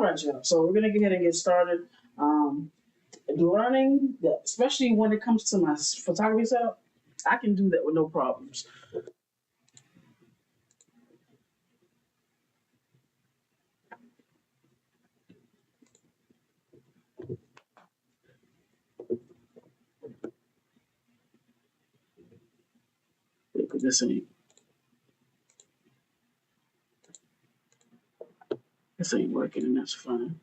All right, y'all. So we're gonna go ahead and get started. Learning, especially when it comes to my photography setup, I can do that with no problems. Because this ain't working, and that's fine.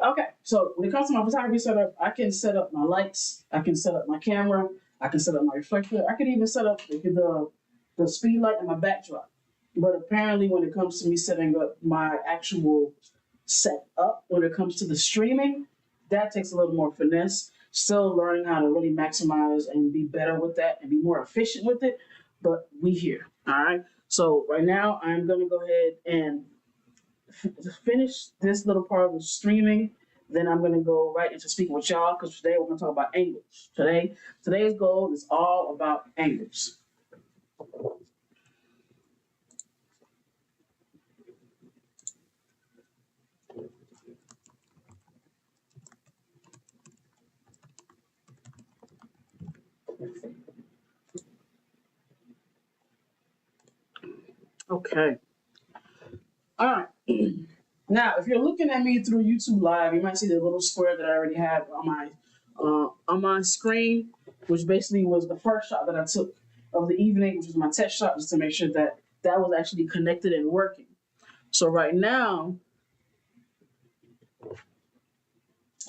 Okay, so when it comes to my photography setup, I can set up my lights, I can set up my camera, I can set up my reflector, I can even set up the speed light and my backdrop. But apparently, when it comes to me setting up my actual setup, when it comes to the streaming, that takes a little more finesse. Still learning how to really maximize and be better with that and be more efficient with it. But we here, all right. So right now, I'm gonna go ahead and finish this little part of the streaming. Then I'm gonna go right into speaking with y'all because today we're gonna talk about angles. Today's goal is all about angles. Okay. All right. Now, if you're looking at me through YouTube Live, you might see the little square that I already have on my screen, which basically was the first shot that I took of the evening, which was my test shot, just to make sure that that was actually connected and working. So right now,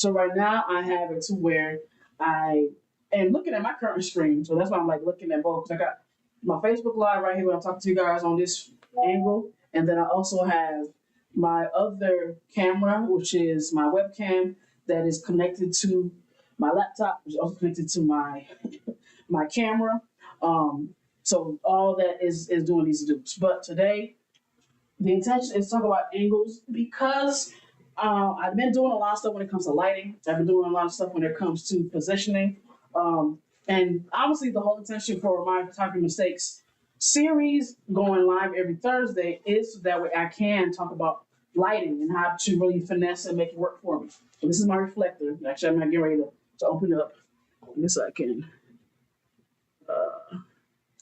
I have it to where I am looking at my current screen. So that's why I'm like looking at both. 'Cause I got my Facebook Live right here when I'm talking to you guys on this angle, and then I also have my other camera, which is my webcam that is connected to my laptop, which is also connected to my camera. So all that is doing these loops. But today, the intention is to talk about angles because I've been doing a lot of stuff when it comes to lighting. I've been doing a lot of stuff when it comes to positioning. And obviously, the whole intention for my photography mistakes series going live every Thursday is so that way I can talk about lighting and how to really finesse and make it work for me. So this is my reflector. Actually, I'm not getting ready to open it up. I guess I can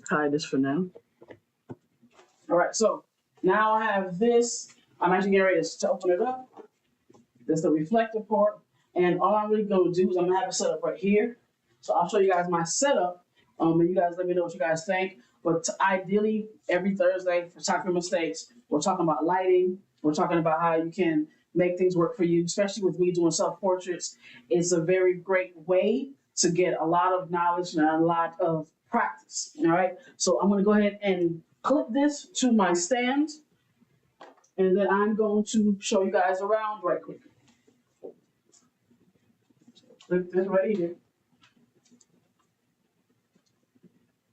hide this for now. All right, so now I have this. I'm actually getting ready to open it up. That's the reflector part. And all I'm really going to do is I'm going to have it set up right here. So I'll show you guys my setup. And you guys let me know what you guys think. But ideally, every Thursday for photography mistakes, we're talking about lighting. We're talking about how you can make things work for you, especially with me doing self-portraits. It's a very great way to get a lot of knowledge and a lot of practice. All right. So I'm going to go ahead and clip this to my stand. And then I'm going to show you guys around right quick. Clip this right here.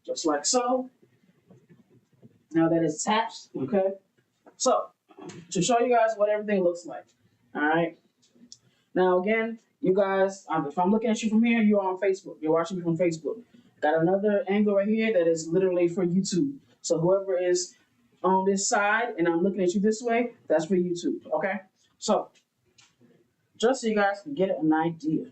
Just like so. Now that it's attached, okay? So, to show you guys what everything looks like, all right? Now, again, you guys, if I'm looking at you from here, you're on Facebook. You're watching me from Facebook. Got another angle right here that is literally for YouTube. So, whoever is on this side and I'm looking at you this way, that's for YouTube, okay? So, just so you guys can get an idea.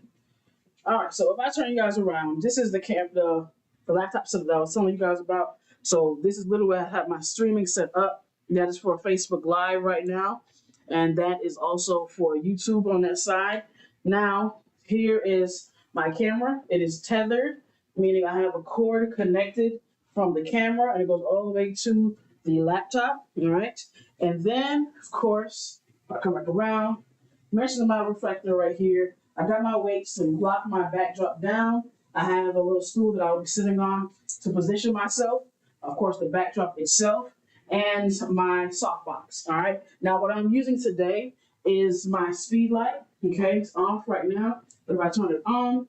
All right, so if I turn you guys around, this is the laptop setup that I was telling you guys about. So this is literally where I have my streaming set up. That is for Facebook Live right now. And that is also for YouTube on that side. Now, here is my camera. It is tethered, meaning I have a cord connected from the camera and it goes all the way to the laptop, all right? And then, of course, I come back around, mention my reflector right here. I got my weights to lock my backdrop down. I have a little stool that I'll be sitting on to position myself. Of course, the backdrop itself and my softbox. All right. Now, what I'm using today is my speed light. Okay, it's off right now. But if I turn it on,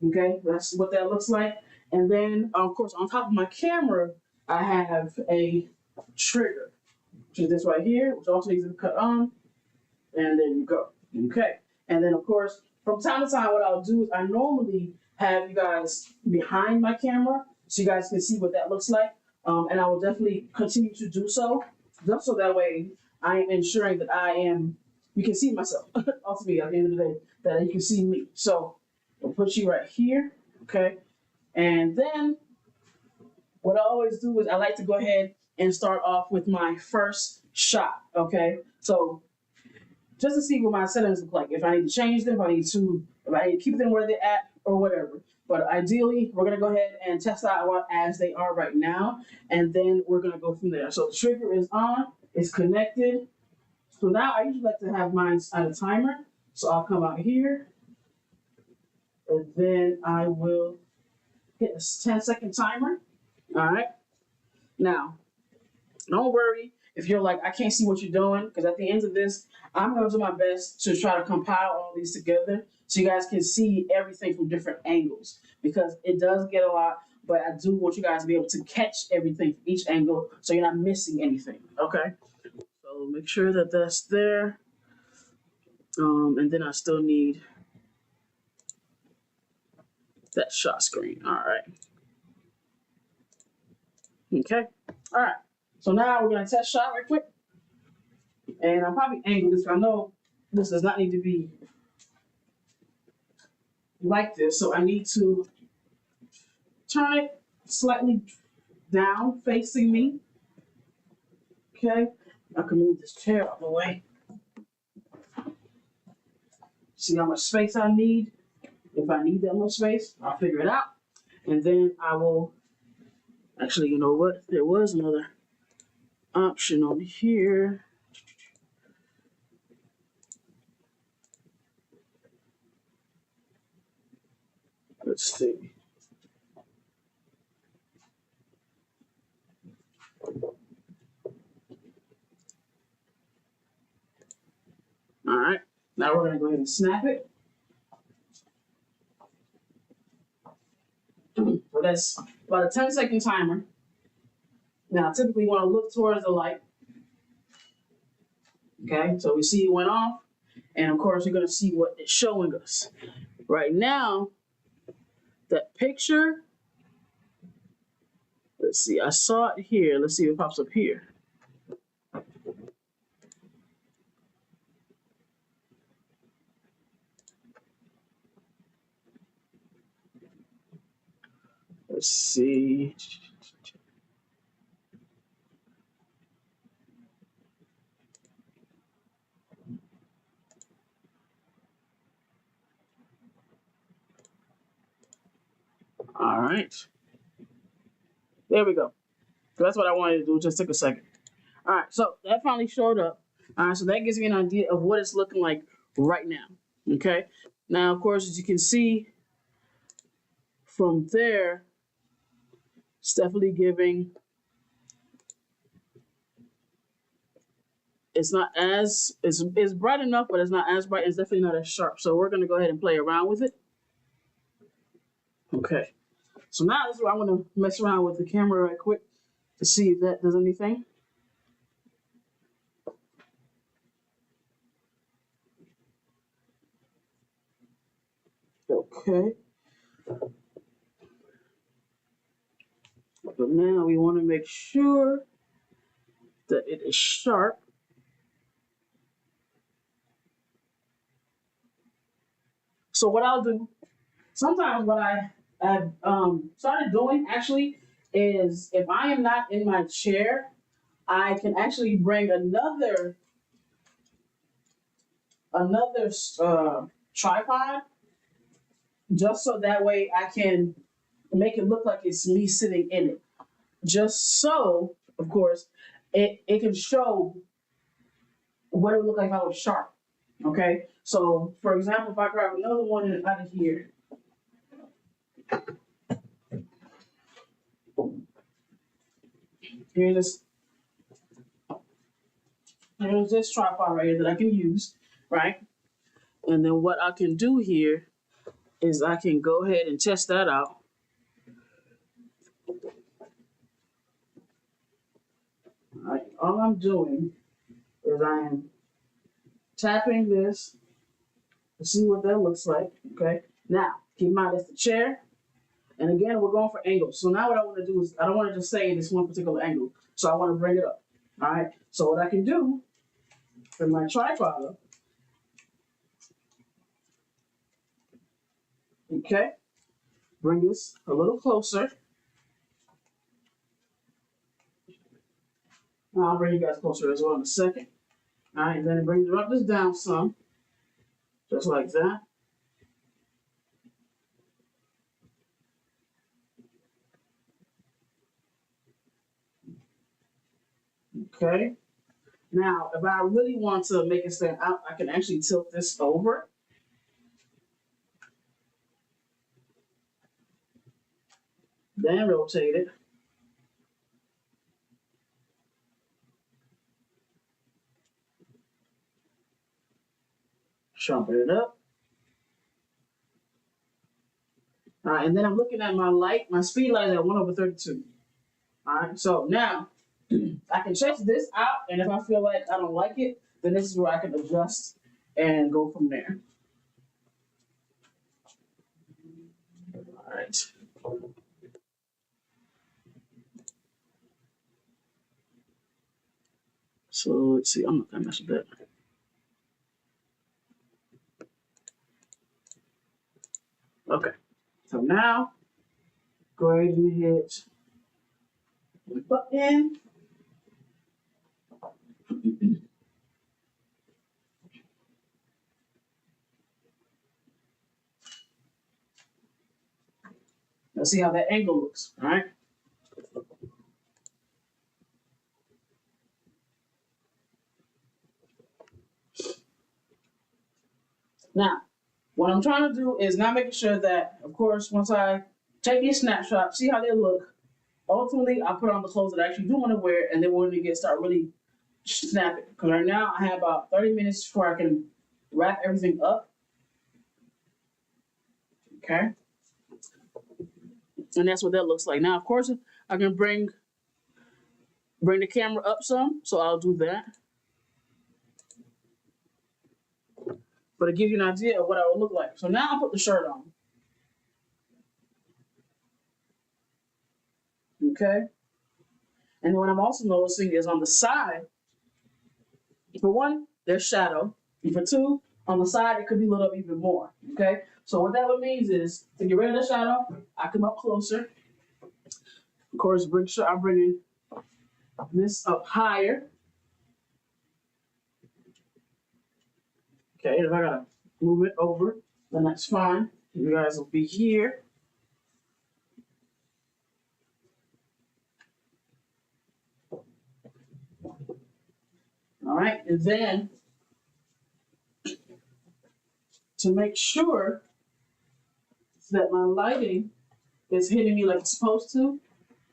okay, that's what that looks like. And then, of course, on top of my camera, I have a trigger, which is this right here, which also needs to cut on. And there you go. Okay. And then, of course, from time to time, what I'll do is I normally have you guys behind my camera so you guys can see what that looks like. And I will definitely continue to do so, just so that way I am ensuring that you can see myself, ultimately, at the end of the day, that you can see me. So I'll put you right here, okay? And then what I always do is I like to go ahead and start off with my first shot, okay? So just to see what my settings look like. If I need to change them, if I need to keep them where they're at or whatever. But ideally, we're gonna go ahead and test out as they are right now, and then we're gonna go from there. So the trigger is on, it's connected. So now I usually like to have mine at a timer. So I'll come out here, and then I will hit a 10-second timer. All right. Now, don't worry if you're like, I can't see what you're doing, because at the end of this, I'm going to do my best to try to compile all these together so you guys can see everything from different angles, because it does get a lot, but I do want you guys to be able to catch everything from each angle so you're not missing anything, okay? So make sure that that's there. And then I still need that shot screen. All right. Okay. All right. So now we're going to test shot right quick. And I'll probably angle this. I know this does not need to be like this. So I need to turn it slightly down facing me. Okay. I can move this chair out of the way. See how much space I need. If I need that much space, I'll figure it out. And then I will, actually, you know what? There was another option on here. Let's see. All right. Now we're going to go ahead and snap it. So that's about a 10-second timer. Now, typically you want to look towards the light. Okay, so we see it went off. And of course, you're going to see what it's showing us. Right now, that picture, let's see, I saw it here. Let's see if it pops up here. Let's see. All right. There we go. So that's what I wanted to do. Just took a second. All right. So that finally showed up. All right. So that gives me an idea of what it's looking like right now. Okay. Now, of course, as you can see from there, it's definitely giving. It's not as, it's bright enough, but it's not as bright. It's definitely not as sharp. So we're going to go ahead and play around with it. Okay. So now this is where I'm going to mess around with the camera right quick to see if that does anything. Okay. But now we want to make sure that it is sharp. So what I'll do, sometimes what I've started doing actually is if I am not in my chair, I can actually bring another tripod, just so that way I can make it look like it's me sitting in it. Just so, of course, it can show what it would look like if I was sharp. Okay? So, for example, if I grab another one out of here, here's this tripod right here that I can use, right? And then what I can do here is I can go ahead and test that out. All right, all I'm doing is I am tapping this to see what that looks like. Okay. Now, keep in mind that's the chair. And again, we're going for angles. So now what I want to do is I don't want to just stay in this one particular angle. So I want to bring it up. All right. So what I can do for my tripod up, okay, bring this a little closer. I'll bring you guys closer as well in a second. All right, and then drop this down some, just like that. Okay. Now, if I really want to make it stand out, I can actually tilt this over. Then rotate it. Sharpen it up. All right, and then I'm looking at my light. My speed light is at 1/32. All right, so now I can change this out, and if I feel like I don't like it, then this is where I can adjust and go from there. All right. So let's see, I'm not gonna mess with that. Okay, so now go ahead and hit the button. Let's see how that angle looks, all right? Now, what I'm trying to do is now making sure that, of course, once I take these snapshots, see how they look, ultimately I put on the clothes that I actually do want to wear, and then when they start really snapping. Because right now I have about 30 minutes before I can wrap everything up. Okay. And that's what that looks like. Now, of course, I can bring the camera up some, so I'll do that. But it gives you an idea of what I would look like. So now I'll put the shirt on. Okay. And what I'm also noticing is on the side, for one, there's shadow. And for two, on the side, it could be lit up even more. Okay. So what that means is to get rid of the shadow, I come up closer. Of course, I'm bringing this up higher. Okay, if I gotta move it over, then that's fine. You guys will be here. All right, and then to make sure that my lighting is hitting me like it's supposed to,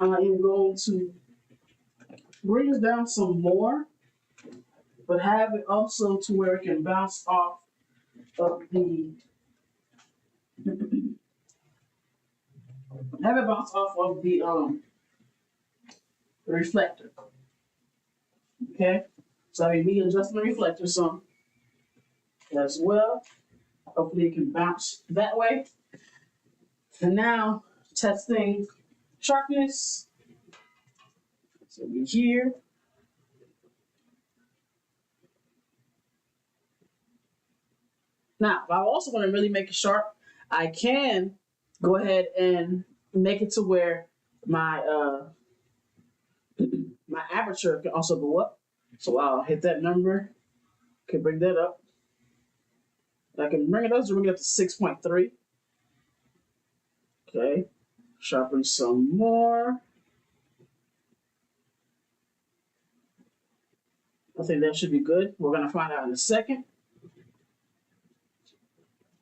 I am going to bring this down some more, but have it also to where it can bounce off of the reflector. Okay, so I mean adjusting the reflector some as well. Hopefully it can bounce that way. And now testing sharpness. So we're here. Now, if I also want to really make it sharp, I can go ahead and make it to where my my aperture can also go up. So I'll hit that number. Can bring that up. I can bring it up to 6.3. Okay. Sharpen some more. I think that should be good. We're gonna find out in a second.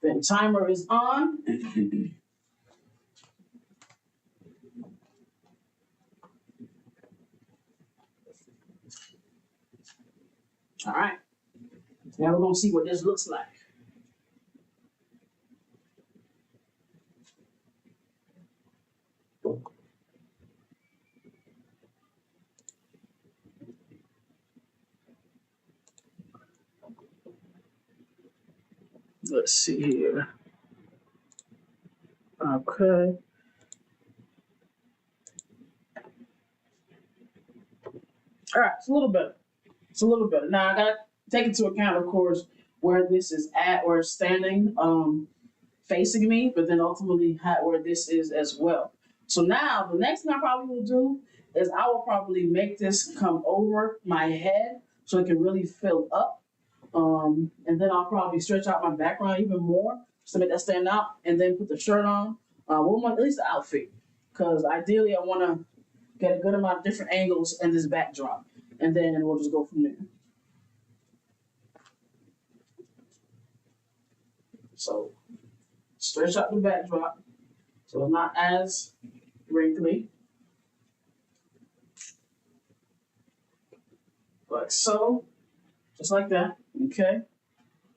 Then timer is on. All right. Now we're gonna see what this looks like. let's see here. Okay. All right, it's a little better. It's a little better. Now I gotta take into account, of course, where this is at, where it's standing, facing me, but then ultimately where this is as well. So now the next thing I probably will do is I will probably make this come over my head so it can really fill up. And then I'll probably stretch out my background even more just to make that stand out, and then put the shirt on, at least the outfit, because ideally I want to get a good amount of different angles in this backdrop, and then we'll just go from there. So stretch out the backdrop so it's not as wrinkly, like so, just like that. Okay,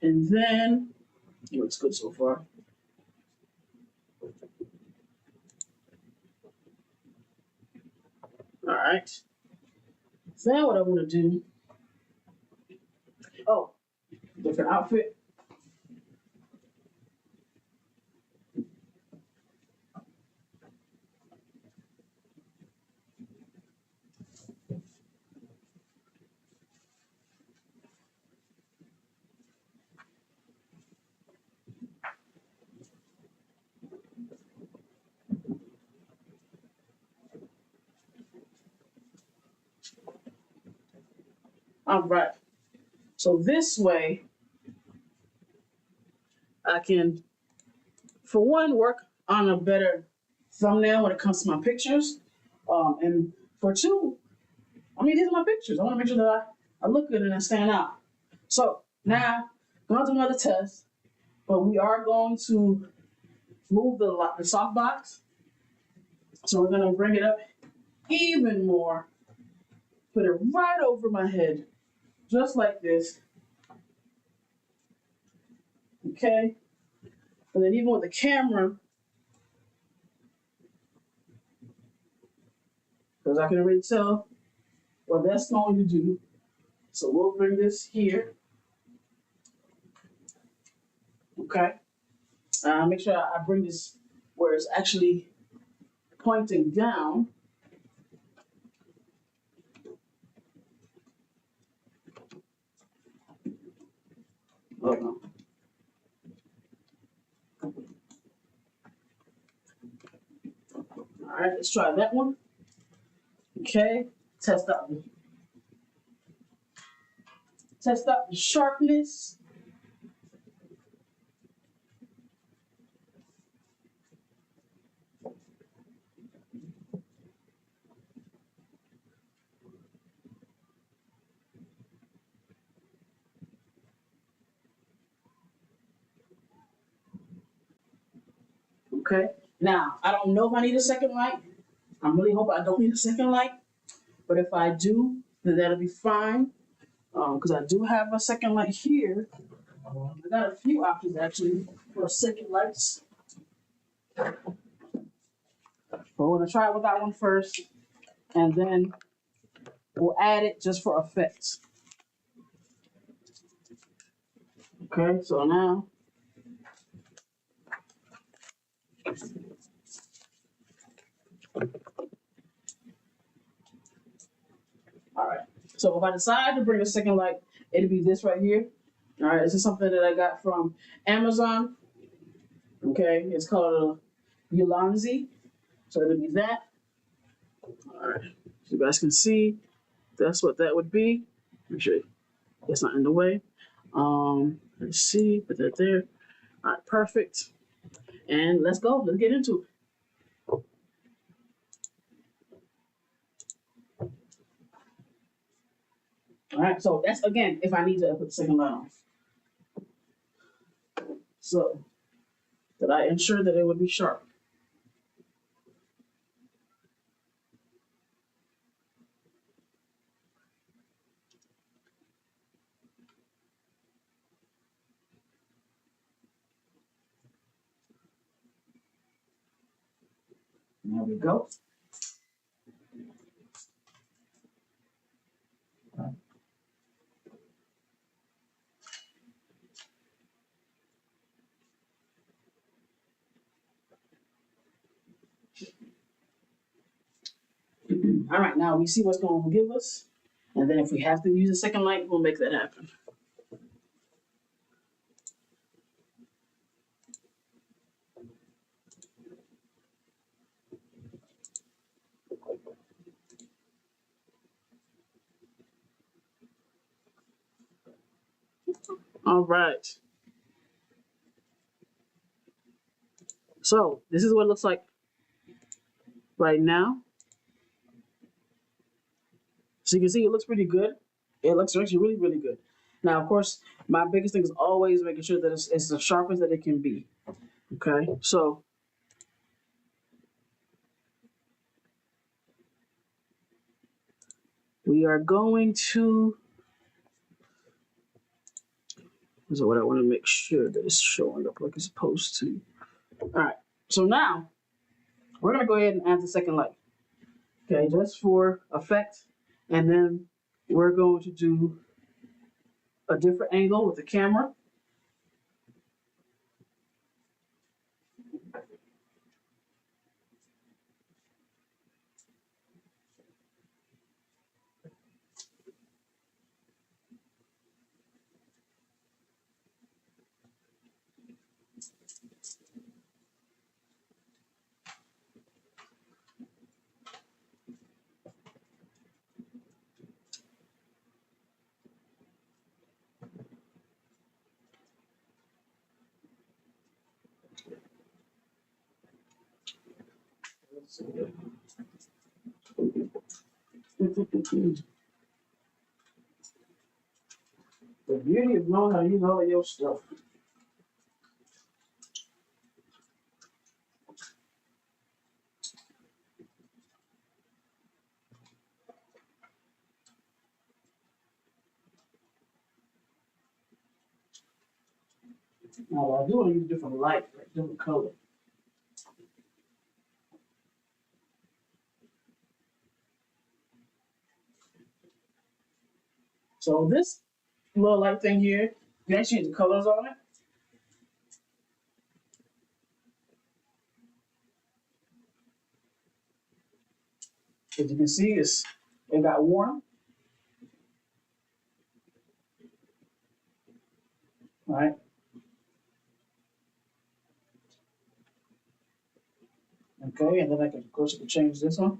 and then it looks good so far. All right. Then what I want to do? Oh, different outfit. All right. So this way, I can, for one, work on a better thumbnail when it comes to my pictures. And for two, I mean, these are my pictures. I want to make sure that I look good and I stand out. So now, going to do another test, but we are going to move the softbox. So we're going to bring it up even more, put it right over my head, just like this. Okay? And then even with the camera, because I can already tell what that's going to do. So we'll bring this here. Okay? Make sure I bring this where it's actually pointing down. Hold on. All right, let's try that one. Okay, test out the sharpness. Okay, now I don't know if I need a second light. I'm really hoping I don't need a second light, but if I do, then that'll be fine. Because I do have a second light here. I got a few options actually for second lights. But we're gonna try it with that one first, and then we'll add it just for effect. Okay, so now. All right, so if I decide to bring a second light, it'll be this right here. All right, this is something that I got from Amazon. Okay, it's called a Ulanzi. So it'll be that. All right, so you guys can see, that's what that would be. Make sure it's not in the way. Let's see, put that there. All right, perfect. And let's go. Let's get into it. All right, so that's again if I need to put the second light on. So that I ensure that it would be sharp. There we go. All right, now we see what's going to give us. And then if we have to use a second light, we'll make that happen. All right. So this is what it looks like right now. So you can see it looks pretty good. It looks actually really, really good. Now, of course, my biggest thing is always making sure that it's the sharpest that it can be. Okay, so we are going to, this is what I want to make sure that it's showing up like it's supposed to. All right, so now we're going to go ahead and add the second light. Okay, just for effect. And then we're going to do a different angle with the camera. The beauty of knowing how you know your stuff. Now, I do want to use different light, like different color. So this little light thing here, you can actually use the colors on it. As you can see, it got warm. Right? Okay, and then of course, I can change this one.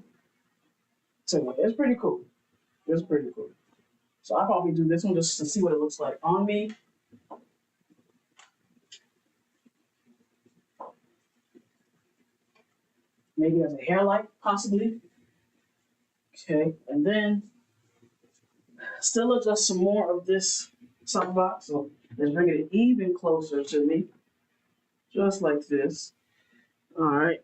So it's pretty cool. It's pretty cool. So I'll probably do this one just to see what it looks like on me. Maybe as a hair light, possibly. Okay, and then still adjust some more of this softbox. So let's bring it even closer to me, just like this. All right.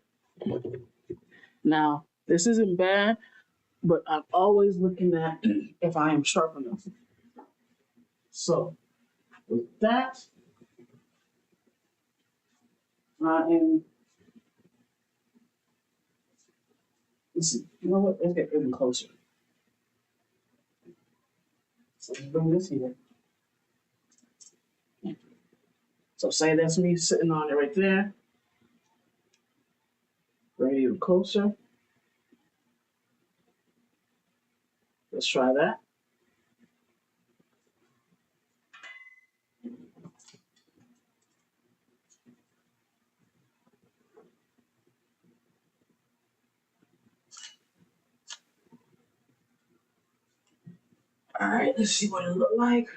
Now, this isn't bad, but I'm always looking at if I am sharp enough. So with that, I am, let's see, you know what, let's get even closer. So let's bring this here. So say that's me sitting on it right there. Bring it even closer. Let's try that. All right, let's see what it looked like.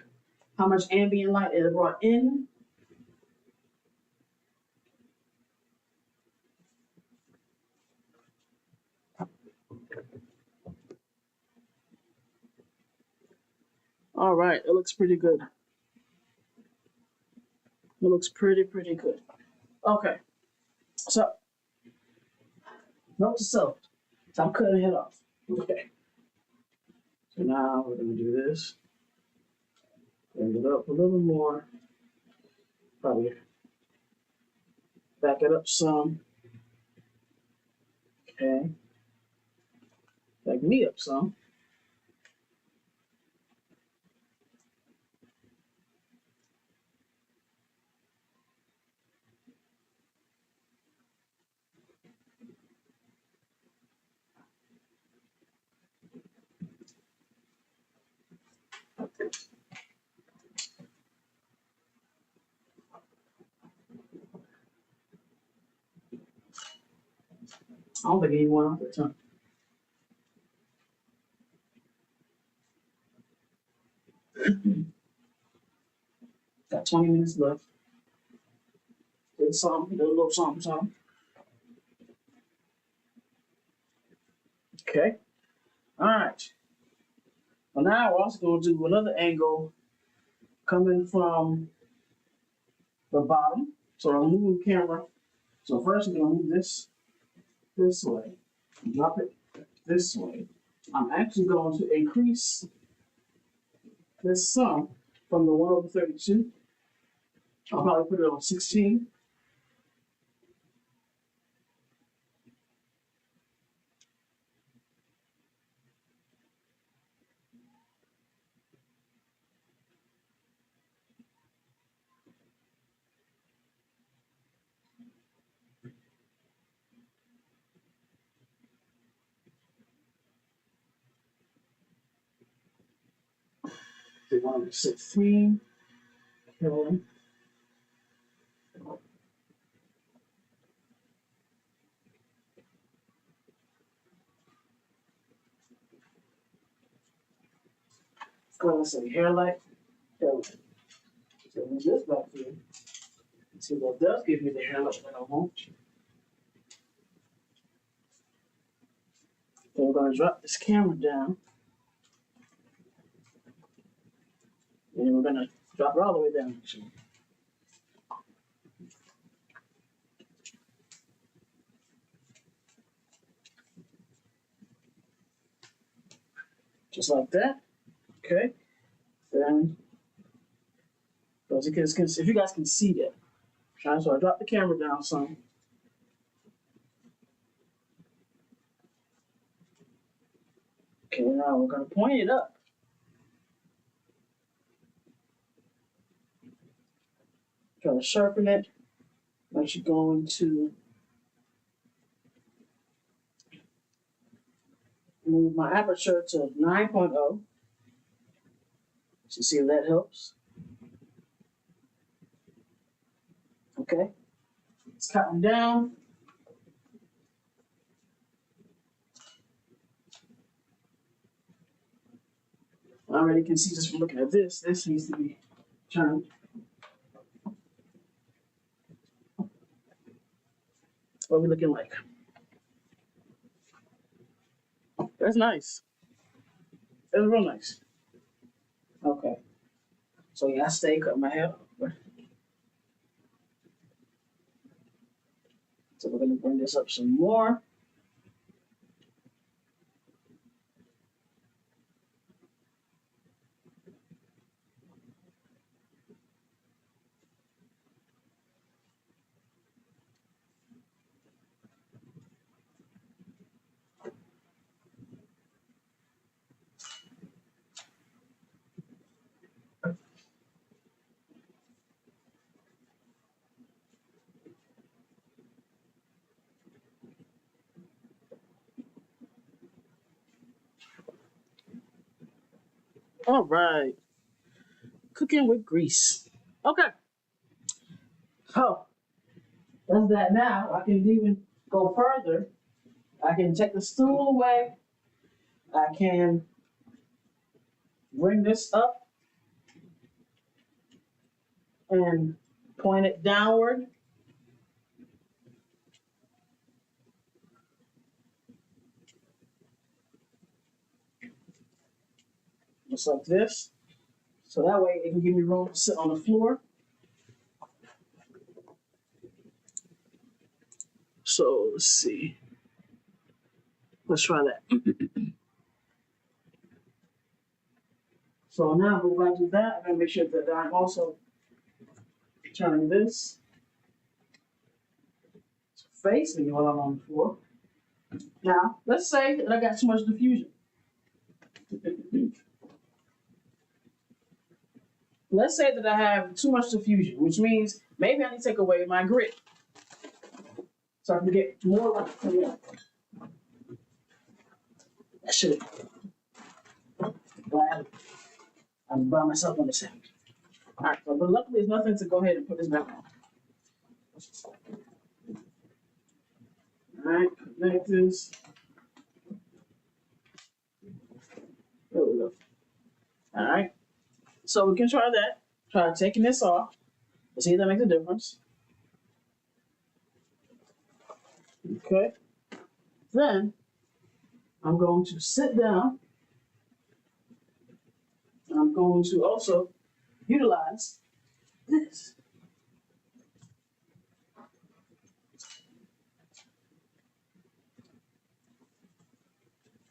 How much ambient light it brought in. All right, it looks pretty good. It looks pretty good. Okay, so note to self. So I'm cutting it off. Okay. So now we're gonna do this. Bring it up a little more. Probably back it up some. Okay. Back me up some. I don't think anyone out there turned. Got 20 minutes left. Did something, did a little something. Okay. All right. Well, now we're also going to do another angle coming from the bottom. So I'm moving the camera. So first I'm going to move this way, drop it this way. I'm actually going to increase this sum from the 1/32. I'll probably put it on 16. They want 16. Okay. Let's say hair light. So move this back here. See what does give me the hair light that I want. Then we're going to drop this camera down. And we're going to drop it all the way down. Actually. Just like that. Okay. Then, if you guys can see that. Okay, so I drop the camera down some. Okay, now we're going to point it up. Try to sharpen it. I'm actually going to move my aperture to 9.0. So see if that helps. Okay. It's cutting down. I already can see just from looking at this needs to be turned. What are we looking like? That's nice. That's real nice. Okay. So yeah, I stay cutting my hair. So we're gonna bring this up some more. All right. Cooking with grease. Okay. So that's that now. I can even go further. I can take the stool away. I can bring this up and point it downward. Just like this. So that way it can give me room to sit on the floor. So let's see. Let's try that. So now go back to that. I'm gonna make sure that I'm also turning this to face me while I'm on the floor. Now, let's say that I got too much diffusion. Let's say that I have too much diffusion, which means maybe I need to take away my grit. So I can get more light coming out. I should. Glad I'm by myself on this end. Alright, but luckily there's nothing to go ahead and put this back on. All right, connect this. There we go. All right, so we can try that. Try taking this off. Let's see if that makes a difference. Okay. Then I'm going to sit down. I'm going to also utilize this.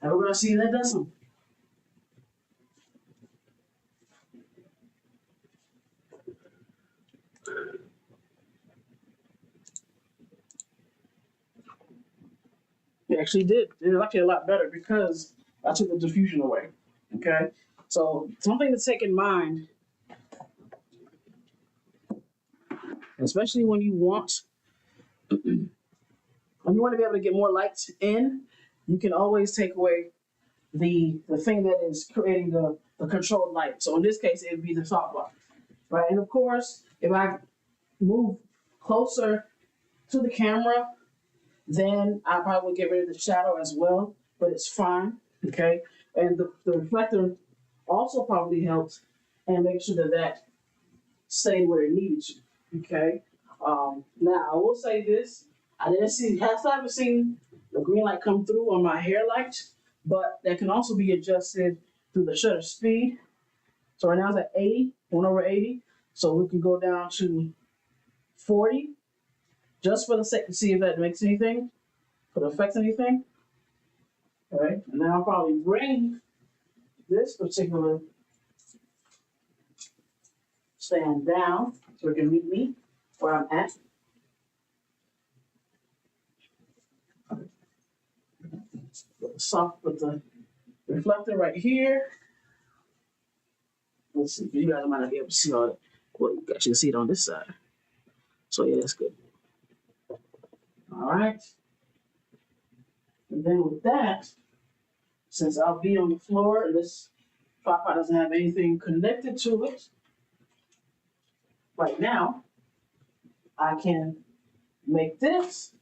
And we're going to see if that does something. It actually did. It was actually a lot better because I took the diffusion away. Okay? So something to take in mind, especially when you want to be able to get more light in, you can always take away the thing that is creating the controlled light. So in this case, it would be the softbox, right? And of course, if I move closer to the camera, then I probably would get rid of the shadow as well, but it's fine, okay? And the reflector also probably helps and make sure that that stayed where it needed to, okay? Now, I will say this. I haven't seen the green light come through on my hair light, but that can also be adjusted through the shutter speed. So right now it's at 80, 1/80. So we can go down to 40, just for the sake to see if that makes anything, if it affects anything. All right, and now I'll probably bring this particular stand down so it can meet me where I'm at. Put the reflector right here. Let's see, you guys might not be able to see all it. Well, you guys can see it on this side. So yeah, that's good. All right. And then with that, since I'll be on the floor and this tripod doesn't have anything connected to it right now, I can make this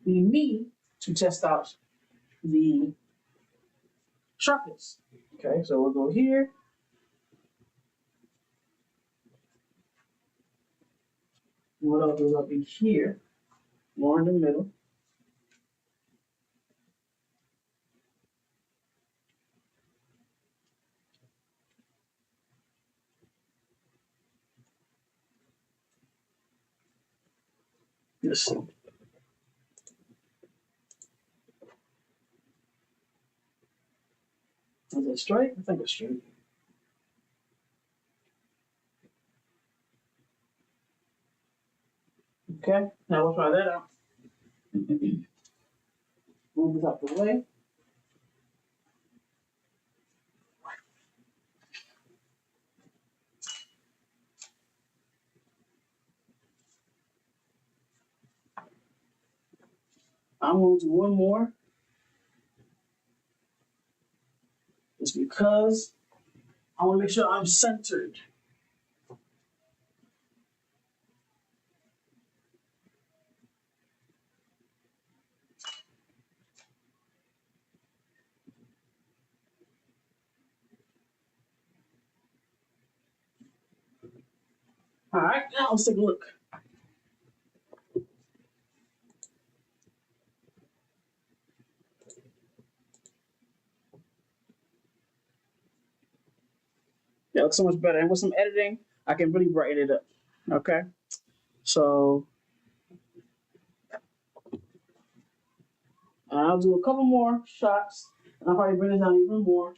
be me to test out the sharpness. Okay, so we'll go here. What I'll do, I'll be here, more in the middle. Let's see. Is it straight? I think it's straight. Okay, now we'll try that out. Move this out the way. I'm going to do one more. Just because I want to make sure I'm centered. All right, now let's take a look. That looks so much better. And with some editing, I can really brighten it up. Okay, so I'll do a couple more shots, and I'll probably bring it down even more.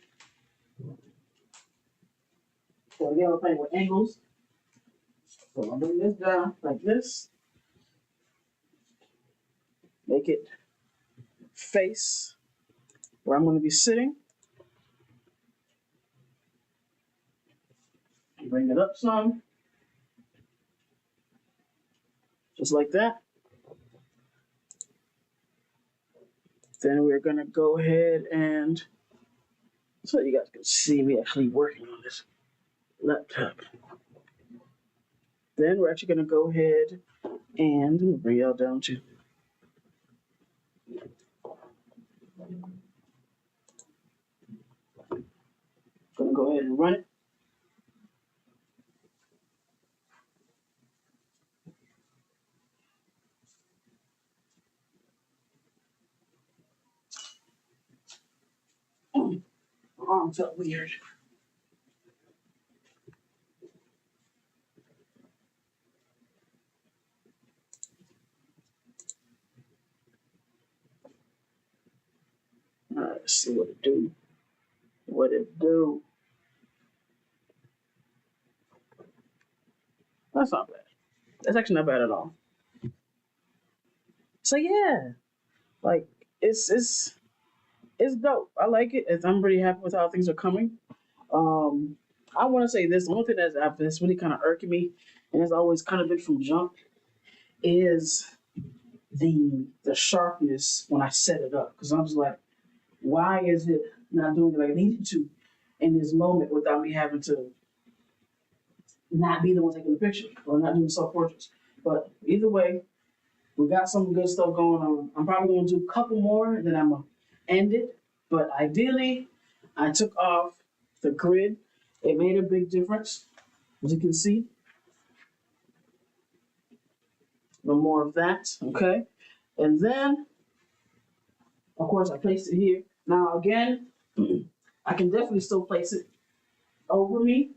So again, we're playing with angles. So I'll bring this down like this. Make it face where I'm going to be sitting. Bring it up some. Just like that. Then we're going to go ahead and, so you guys can see me actually working on this laptop. Then we're actually going to go ahead and bring y'all down to Gonna go ahead and run it. My arm felt weird. All right, let's see what it do. What it do. That's not bad. That's actually not bad at all. So yeah, like it's dope. I like it. I'm pretty happy with how things are coming. Um, I want to say this. The only thing that's really kind of irking me, and it's always kind of been from jump, is the sharpness when I set it up. Because I'm just like, why is it not doing it like it needed to in this moment without me having to not be the one taking the picture or not doing self portraits? But either way, we got some good stuff going on. I'm probably going to do a couple more, and then I'm going to end it. But ideally, I took off the grid. It made a big difference, as you can see. No more of that, okay? And then, of course, I placed it here. Now, again, I can definitely still place it over me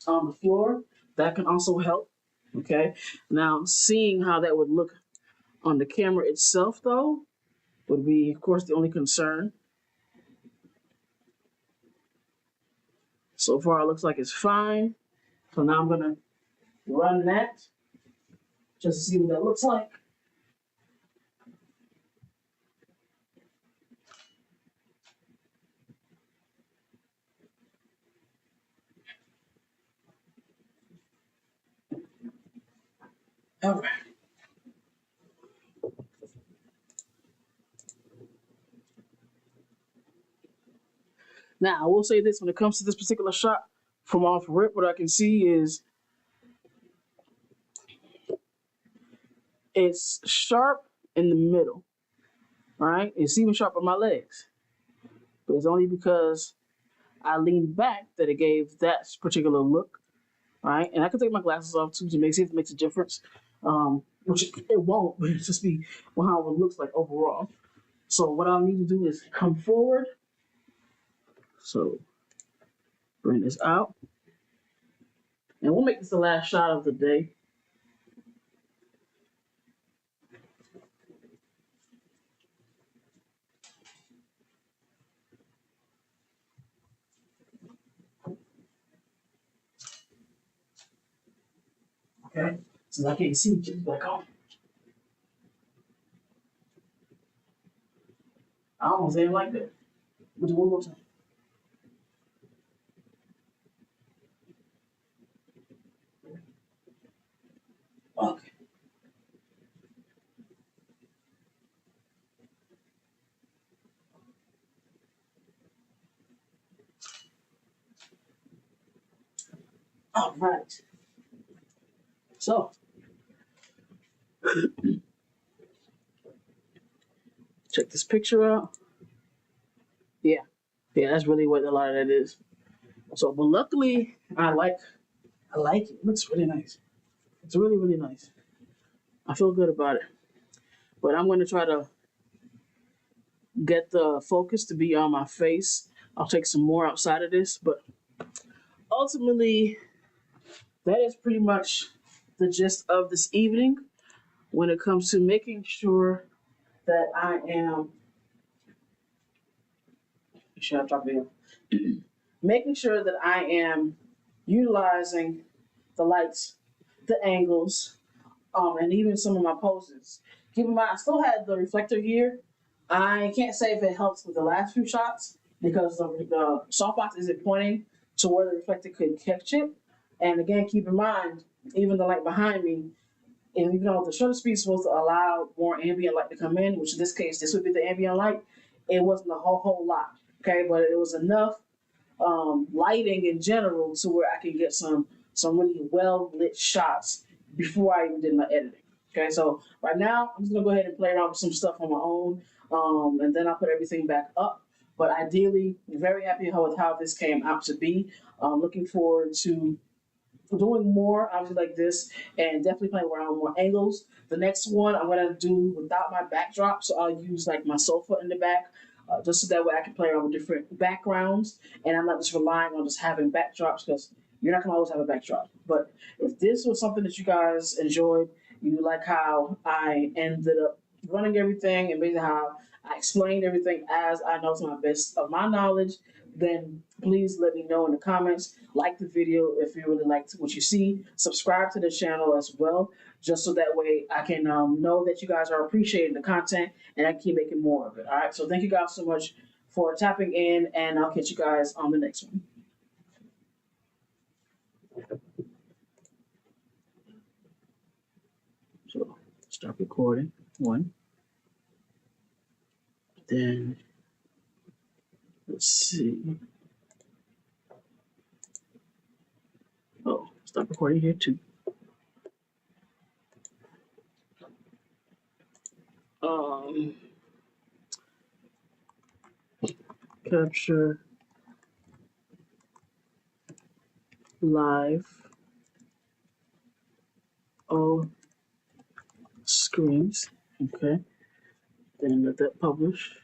on the floor. That can also help, okay? Now, seeing how that would look on the camera itself, though, would be, of course, the only concern. So far, it looks like it's fine. So now I'm going to run that just to see what that looks like. All right. Now, I will say this, when it comes to this particular shot, from off rip, what I can see is it's sharp in the middle, right? It's even sharp on my legs. But it's only because I leaned back that it gave that particular look, right? And I can take my glasses off too to see if it makes a difference. Which it won't, but it's just be how it looks like overall. So what I'll need to do is come forward. So bring this out. And we'll make this the last shot of the day. Okay, since I can't see, get back on. I almost didn't like that. We'll do one more time. Okay. All right. So, check this picture out. Yeah, that's really what a lot of that is. So, but luckily, I like it. It looks really nice. It's really, really nice. I feel good about it. But I'm going to try to get the focus to be on my face. I'll take some more outside of this, but ultimately, that is pretty much the gist of this evening when it comes to making sure that I am making sure that I am utilizing the lights, the angles, and even some of my poses. Keep in mind, I still had the reflector here. I can't say if it helps with the last few shots because the softbox isn't pointing to where the reflector could catch it. And again, keep in mind, even the light behind me, and even though the shutter speed is supposed to allow more ambient light to come in, which in this case, this would be the ambient light, it wasn't a whole lot, okay? But it was enough lighting in general to where I can get some really well lit shots before I even did my editing. Okay, so right now I'm just gonna go ahead and play around with some stuff on my own. and then I'll put everything back up. But ideally, very happy with how this came out to be. Looking forward to doing more obviously like this, and definitely playing around with more angles. The next one I'm gonna do without my backdrop, so I'll use like my sofa in the back, just so that way I can play around with different backgrounds, and I'm not just relying on just having backdrops because you're not gonna always have a backdrop. But if this was something that you guys enjoyed, you like how I ended up running everything and basically how I explained everything as I know to my best of my knowledge, then please let me know in the comments. Like the video if you really liked what you see. Subscribe to the channel as well, just so that way I can know that you guys are appreciating the content and I can keep making more of it. All right. So thank you guys so much for tapping in, and I'll catch you guys on the next one. So start recording. One. Then let's see. Oh, stop recording here too. Capture live all screens. Okay. Then let that publish.